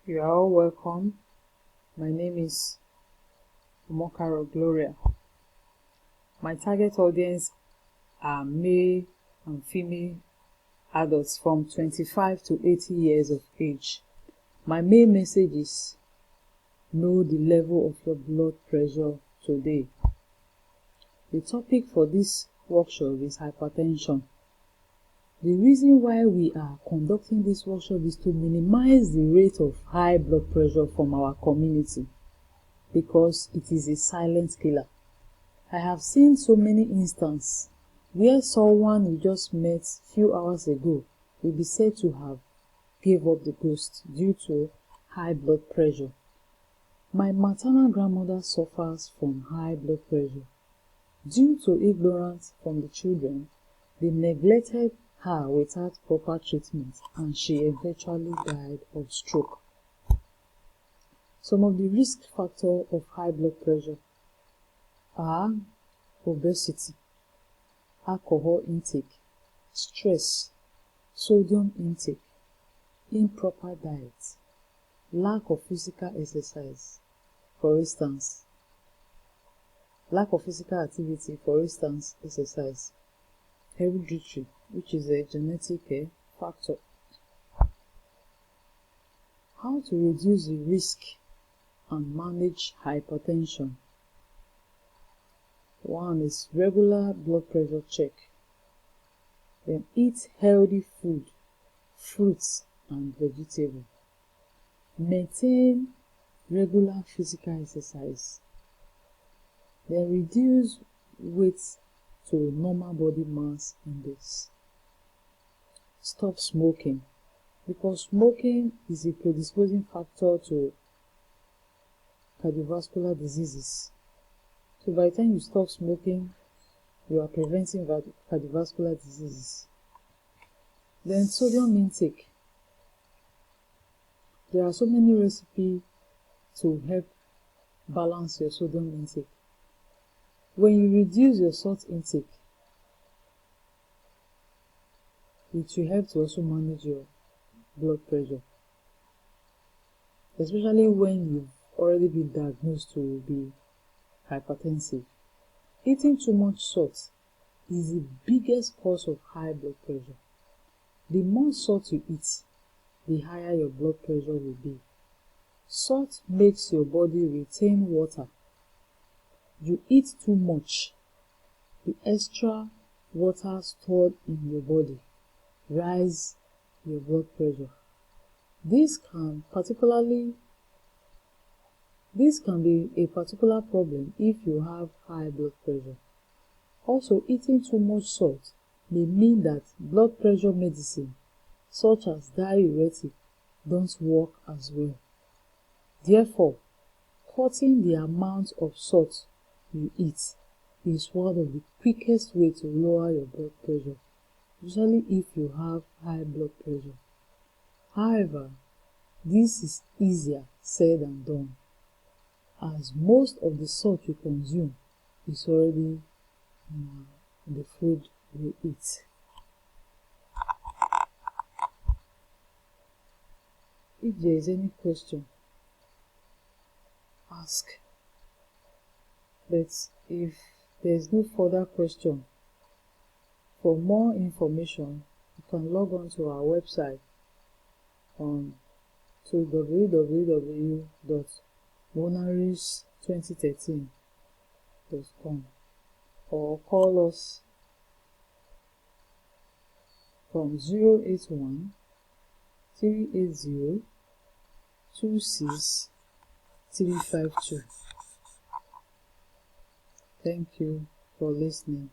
You are all welcome. My name is Omokaro Gloria. My target audience are male and female adults from 25 to 80 years of age. My main message is know the level of your blood pressure today. The topic for this workshop is hypertension. The reason why we are conducting this workshop is to minimize the rate of high blood pressure from our community, because it is a silent killer. I have seen so many instances where someone we just met few hours ago will be said to have gave up the ghost due to high blood pressure. My maternal grandmother suffers from high blood pressure. Due to ignorance from the children, they neglected her without proper treatment and she eventually died of stroke. Some of the risk factors of high blood pressure are obesity, alcohol intake, stress, sodium intake, improper diet, lack of physical exercise, for instance, lack of physical activity, for instance, exercise, hereditary, which is a genetic factor. How to reduce the risk and manage hypertension. One is regular blood pressure check. Then eat healthy food, fruits and vegetables. Maintain regular physical exercise. Then reduce weight to normal body mass index. Stop smoking, because smoking is a predisposing factor to cardiovascular diseases. So by the time you stop smoking, you are preventing cardiovascular diseases. Then sodium intake. There are so many recipes to help balance your sodium intake. When you reduce your salt intake, it will help to also manage your blood pressure, especially when you've already been diagnosed to be hypertensive. Eating too much salt is the biggest cause of high blood pressure. The more salt you eat, the higher your blood pressure will be. Salt makes your body retain water. You eat too much, the extra water stored in your body rise your blood pressure. This can be a particular problem if you have high blood pressure. Also, eating too much salt may mean that blood pressure medicine, such as diuretic, don't work as well. Therefore, cutting the amount of salt you eat is one of the quickest ways to lower your blood pressure, usually if you have high blood pressure. However, this is easier said than done, as most of the salt you consume is already in the food you eat. If there is any question, ask. But if there is no further question, for more information, you can log on to our website to www.monaris2013.com or call us from 081 380 26352. Thank you for listening.